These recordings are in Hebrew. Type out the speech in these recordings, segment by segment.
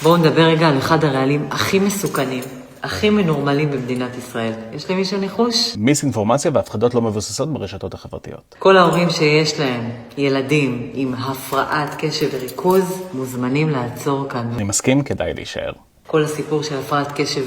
בואו נדבר רגע על אחד הרעלים הכי מסוכנים, הכי מנורמלים במדינת ישראל. יש למישהו ניחוש? מיסאינפורמציה והפחדות לא מבוססות ברשתות החברתיות. כל ההורים שיש להם ילדים עם הפרעת קשב וריכוז מוזמנים לעצור כאן. אני מסכים, כדאי להישאר. כל הסיפור של הפרעת קשב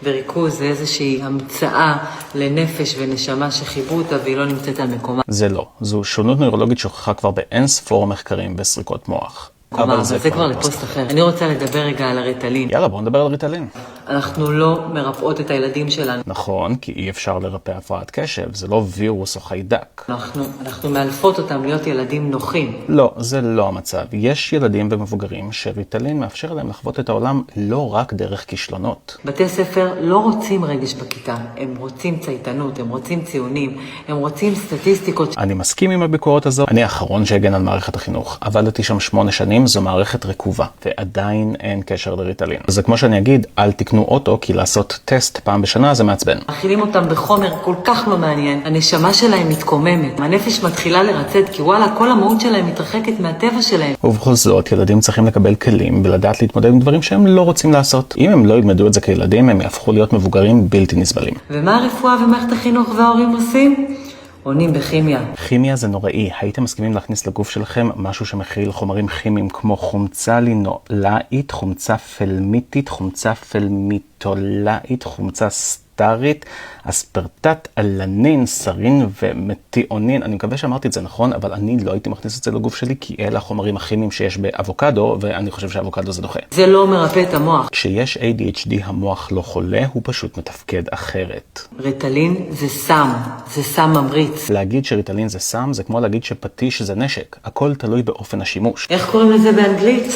וריכוז זה איזושהי המצאה לנפש ונשמה שחיברו אותה והיא לא נמצאת על מקומה. זה לא. זו שונות נוירולוגית שוכחה כבר באין ספור מחקרים בסריקות מוח. אבל זה כבר לפוסט אחר. אני רוצה לדבר רגע על הריטלין. יאללה, בואו נדבר על ריטלין. אנחנו לא מרפאות את הילדים שלנו. נכון, כי אי אפשר לרפא הפרעת קשב, זה לא וירוס או חיידק. אנחנו מאלפות אותם להיות ילדים נוחים. לא, זה לא המצב. יש ילדים ומבוגרים שריטלין מאפשר להם לחוות את העולם לא רק דרך כישלונות. בתי ספר לא רוצים רגש בכיתה, הם רוצים צייתנות, הם רוצים ציונים, הם רוצים סטטיסטיקות. אני מסכים עם הביקורת הזו. אני האחרון שהגן על מערכת החינוך. עבדתי שם 8 שנים, זו מערכת רקובה, ועדיין אין קשר לריטלין. זה כמו שאני אגיד, אל תקנו אוטו, כי לעשות טסט פעם בשנה זה מעצבן. מאכילים אותם בחומר כל כך לא מעניין, הנשמה שלהם מתקוממת, הנפש מתחילה לרצד, כי וואלה, כל המהות שלהם מתרחקת מהטבע שלהם. ובכל זאת, ילדים צריכים לקבל כלים ולדעת להתמודד עם דברים שהם לא רוצים לעשות. אם הם לא ילמדו את זה כילדים, הם יהפכו להיות מבוגרים בלתי נסבלים. ומה הרפואה ומערכת החינוך וההורים עושים? עונים בכימיה. כימיה זה נוראי. הייתם מסכימים להכניס לגוף שלכם משהו שמכיל חומרים כימיים כמו חומצה לינולאית, חומצה פלמיתית, חומצה פלמיתולאית, חומצה סטרית, אספרטט, אלנין, סרין ומתיאונין. אני מקווה שאמרתי את זה נכון, אבל אני לא הייתי מכניס את זה לגוף שלי, כי אלה החומרים הכימיים שיש באבוקדו, ואני חושב שאבוקדו זה דוחה. זה לא מרפא את המוח. כשיש ADHD המוח לא חולה, הוא פשוט מתפקד אחרת. ריטלין זה סם, זה סם ממריץ. להגיד שריטלין זה סם, זה כמו להגיד שפטיש זה נשק. הכל תלוי באופן השימוש. איך קוראים לזה באנגלית?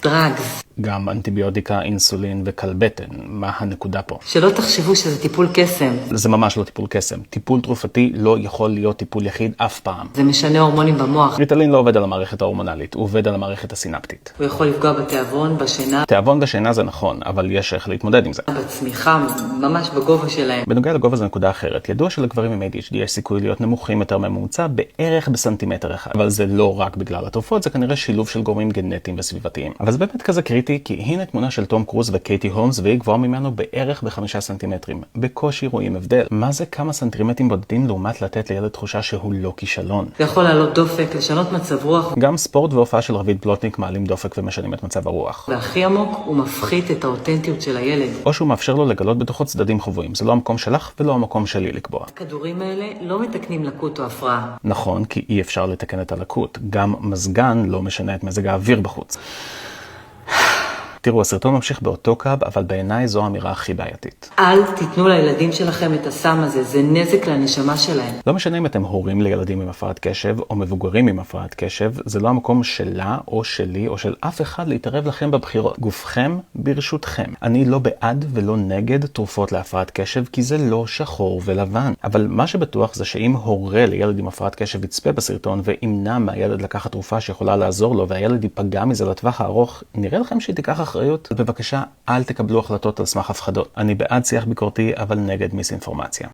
דרגס. גם אנטיביוטיקה, אינסולין וקלבטן. מה הנקודה פה? שלא תחשבו שזה טיפול קסם. זה ממש לא טיפול קסם. טיפול תרופתי לא יכול להיות טיפול יחיד אף פעם. זה משנה הורמונים במוח. ריטלין לא עובד על המערכת ההורמונלית, הוא עובד על המערכת הסינפטית. הוא יכול לפגוע בתיאבון, בשינה. תיאבון בשינה זה נכון, אבל יש איך להתמודד עם זה. בצמיחה, ממש בגובה שלהם. בנוגע לגובה זה נקודה אחרת. ידוע שלגברים עם ADHD יש סיכוי להיות נמוכים יותר מממוצע בערך בסנטימטר אחד. אבל זה לא רק בגלל התרופות, זה כנראה שילוב של גורמים גנטיים וסביבתיים. אבל זה באמת כזה קריטי, כי הנה תמונה של תום קרוז וקייטי הולמס, והיא גבוהה ממנו בערך ב5 סנטימטרים. בקושי רואים הבדל. מה זה כמה סנטימטרים בודדים לעומת לתת לילד תחושה שהוא לא כישלון? זה יכול לעלות דופק, לשנות מצב רוח. גם ספורט והופעה של רביד פלוטניק מעלים דופק ומשנים את מצב הרוח. והכי עמוק, הוא מפחית את האותנטיות של הילד. או שהוא מאפשר לו לגלות בתוכו צדדים חבויים. זה לא המקום שלך ולא המקום שלי לקבוע. הכדורים האלה לא מתקנים לקות או הפרעה. נכון, כי אי אפשר לתקן את הלקות. גם מזגן לא משנה את מזג האוויר בחוץ. תראו, הסרטון ממשיך באותו קו, אבל בעיניי זו האמירה הכי בעייתית. אל תיתנו לילדים שלכם את הסם הזה, זה נזק לנשמה שלהם. לא משנה אם אתם הורים לילדים עם הפרעת קשב, או מבוגרים עם הפרעת קשב, זה לא המקום שלה, או שלי, או של אף אחד להתערב לכם בבחירות. גופכם ברשותכם. אני לא בעד ולא נגד תרופות להפרעת קשב, כי זה לא שחור ולבן. אבל מה שבטוח זה שאם הורה לילד עם הפרעת קשב יצפה בסרטון, וימנע מהילד לקחת תרופה שיכולה לעזור לו, והילד ייפגע מזה לטווח הארוך, נראה לכם שהיא תיקח אחריות? בבקשה, אל תקבלו החלטות על סמך הפחדות. אני בעד שיח ביקורתי, אבל נגד מיסאינפורמציה.